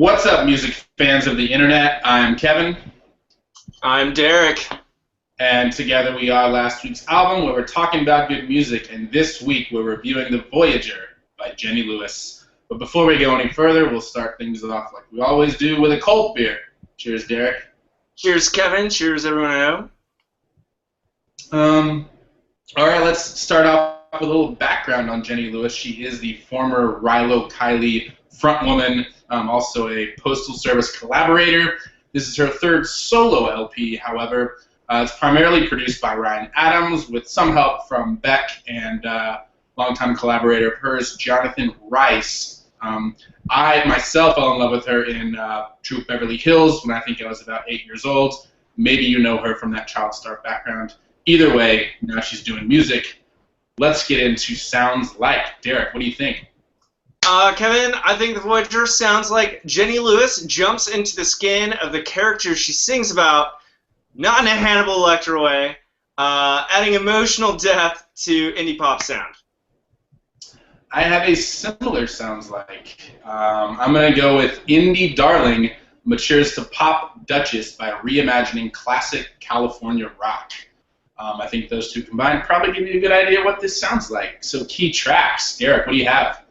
What's up, music fans of the internet? I'm Kevin. I'm Derek. And together we are last week's album where we're talking about good music, and this week we're reviewing The Voyager by Jenny Lewis. But before we go any further, we'll start things off like we always do with a cold beer. Cheers, Derek. Cheers, Kevin. Cheers, everyone I know. All right, let's start off with a little background on Jenny Lewis. She is the former Rilo Kiley frontwoman, also a Postal Service collaborator. This is her third solo LP, however. It's primarily produced by Ryan Adams with some help from Beck and longtime collaborator of hers, Jonathan Rice. I myself fell in love with her in Troop Beverly Hills when I think I was about 8 years old. Maybe you know her from that child star background. Either way, now she's doing music. Let's get into Sounds Like. Derek, what do you think? Kevin, I think The Voyager sounds like Jenny Lewis jumps into the skin of the character she sings about, not in a Hannibal Lecter way, adding emotional depth to indie pop sound. I have a similar Sounds Like. I'm going to go with Indie Darling matures to pop Duchess by reimagining classic California rock. I think those two combined probably give you a good idea what this sounds like. So key tracks. Derek, what do you have?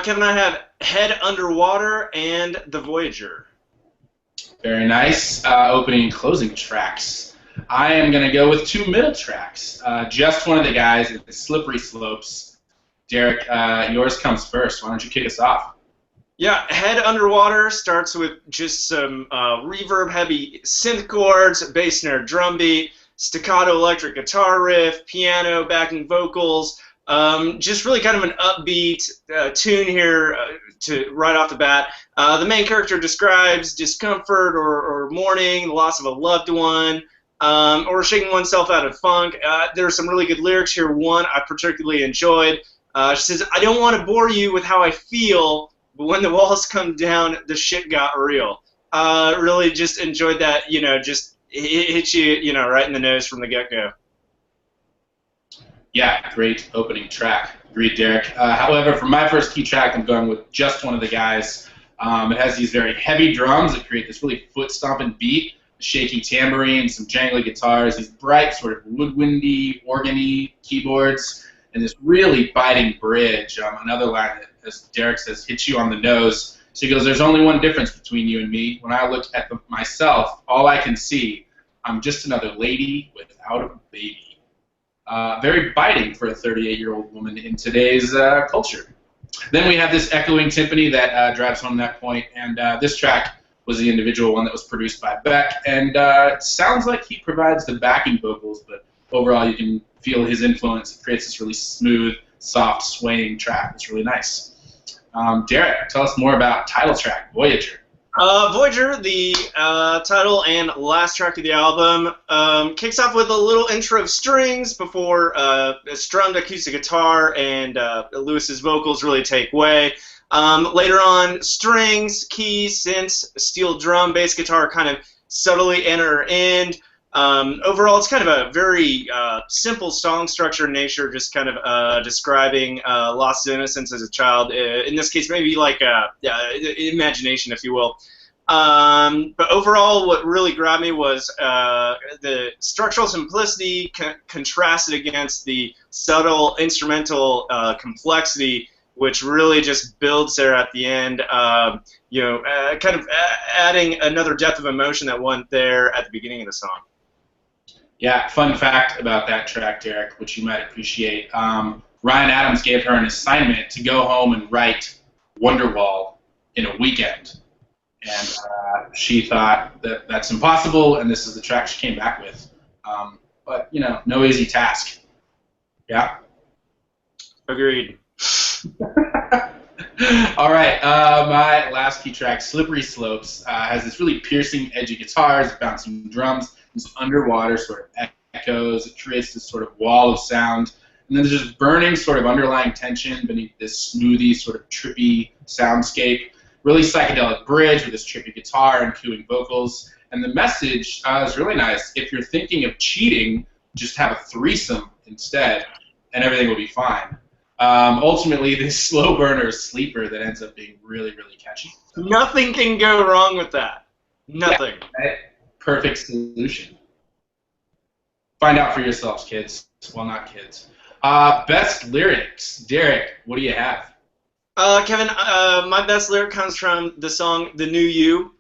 Kevin, I have Head Underwater and The Voyager. Very nice. Opening and closing tracks. I am going to go with two middle tracks. Just One of the Guys and Slippery Slopes. Derek, yours comes first. Why don't you kick us off? Yeah, Head Underwater starts with just some reverb-heavy synth chords, bass snare drum beat, staccato electric guitar riff, piano, backing vocals. Just really kind of an upbeat tune here to right off the bat. The main character describes discomfort or mourning, the loss of a loved one, or shaking oneself out of funk. There are some really good lyrics here. One I particularly enjoyed. She says, "I don't want to bore you with how I feel, but when the walls come down, the shit got real." Really just enjoyed that, just hit you, right in the nose from the get-go. Yeah, great opening track. Agreed, Derek. However, for my first key track, I'm going with Just One of the Guys. It has these very heavy drums that create this really foot-stomping beat, a shaky tambourine, some jangly guitars, these bright sort of woodwindy, organy keyboards, and this really biting bridge. Another line that, as Derek says, hits you on the nose. So he goes, "There's only one difference between you and me. When I look at myself, all I can see, I'm just another lady without a baby." Very biting for a 38-year-old woman in today's culture. Then we have this echoing timpani that drives home that point, and this track was the individual one that was produced by Beck, and it sounds like he provides the backing vocals, but overall you can feel his influence. It creates this really smooth, soft, swaying track. It's really nice. Derek, tell us more about title track, Voyager. Voyager, the title and last track of the album, kicks off with a little intro of strings before a strummed acoustic guitar and Lewis's vocals really take way. Later on, strings, keys, synths, steel drum, bass guitar kind of subtly enter in. Overall, it's kind of a very simple song structure in nature, just kind of describing lost innocence as a child. In this case, maybe like imagination, if you will. But overall, what really grabbed me was the structural simplicity contrasted against the subtle instrumental complexity, which really just builds there at the end. Kind of adding another depth of emotion that wasn't there at the beginning of the song. Yeah, fun fact about that track, Derek, which you might appreciate. Ryan Adams gave her an assignment to go home and write Wonderwall in a weekend. And she thought that that's impossible, and this is the track she came back with. But, no easy task. Yeah? Agreed. All right, my last key track, Slippery Slopes, has this really piercing, edgy guitars, bouncing drums, these underwater sort of echoes. It creates this sort of wall of sound. And then there's just burning sort of underlying tension beneath this smoothie, sort of trippy soundscape. Really psychedelic bridge with this trippy guitar and cooing vocals. And the message is really nice. If you're thinking of cheating, just have a threesome instead, and everything will be fine. Ultimately, this slow burner sleeper that ends up being really, really catchy. So, Nothing can go wrong with that. Nothing. Yeah, perfect solution. Find out for yourselves, kids. Well, not kids. Best lyrics. Derek, what do you have? Kevin, my best lyric comes from the song The New You.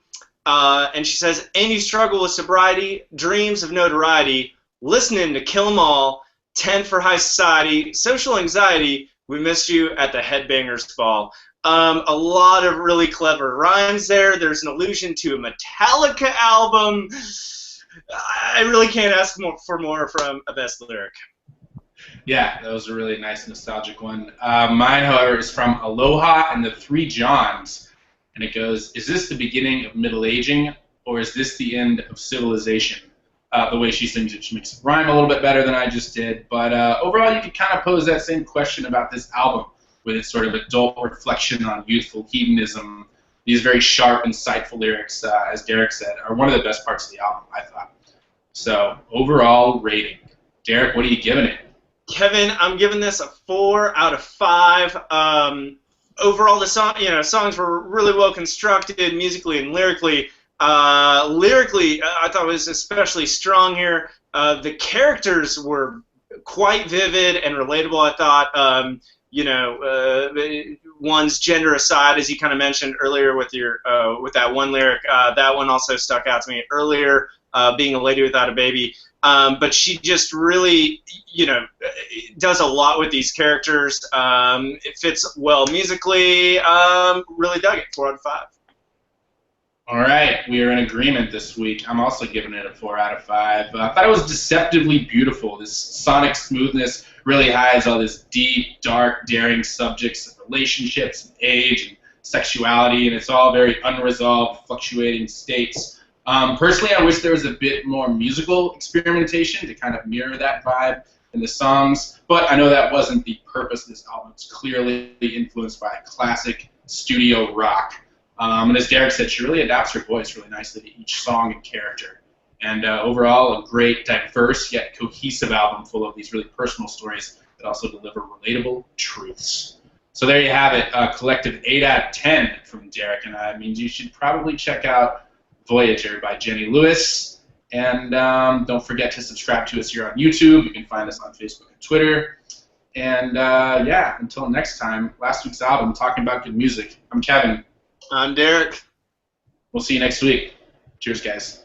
And she says, and you struggle with sobriety, dreams of notoriety, listening to Kill 'Em All, 10 for high society, social anxiety, we missed you at the Headbangers Ball. A lot of really clever rhymes there. There's an allusion to a Metallica album. I really can't ask for more from a best lyric. Yeah, that was a really nice nostalgic one. Mine, however, is from Aloha and the Three Johns. And it goes, is this the beginning of middle aging, or is this the end of civilization? The way she sings it, she makes it rhyme a little bit better than I just did. But overall, you could kind of pose that same question about this album, with its sort of adult reflection on youthful hedonism. These very sharp, insightful lyrics, as Derek said, are one of the best parts of the album, I thought. So, overall rating. Derek, what are you giving it? Kevin, I'm giving this a 4 out of 5. Overall, the songs were really well constructed musically and lyrically. Lyrically, I thought it was especially strong here. The characters were quite vivid and relatable, I thought. One's gender aside, as you kind of mentioned earlier with your with that one lyric, that one also stuck out to me earlier, being a lady without a baby. But she just really, does a lot with these characters. It fits well musically. Really dug it. 4 out of 5. All right, we are in agreement this week. I'm also giving it a 4 out of 5. I thought it was deceptively beautiful. This sonic smoothness really hides all this deep, dark, daring subjects of relationships, and age, and sexuality, and it's all very unresolved, fluctuating states. Personally, I wish there was a bit more musical experimentation to kind of mirror that vibe in the songs, but I know that wasn't the purpose of this album. It's clearly influenced by classic studio rock. And as Derek said, she really adapts her voice really nicely to each song and character. And overall, a great, diverse, yet cohesive album full of these really personal stories that also deliver relatable truths. So there you have it, a collective 8 out of 10 from Derek and I. It means you should probably check out Voyager by Jenny Lewis. And don't forget to subscribe to us here on YouTube. You can find us on Facebook and Twitter. And until next time, last week's album, Talking About Good Music. I'm Kevin. I'm Derek. We'll see you next week. Cheers, guys.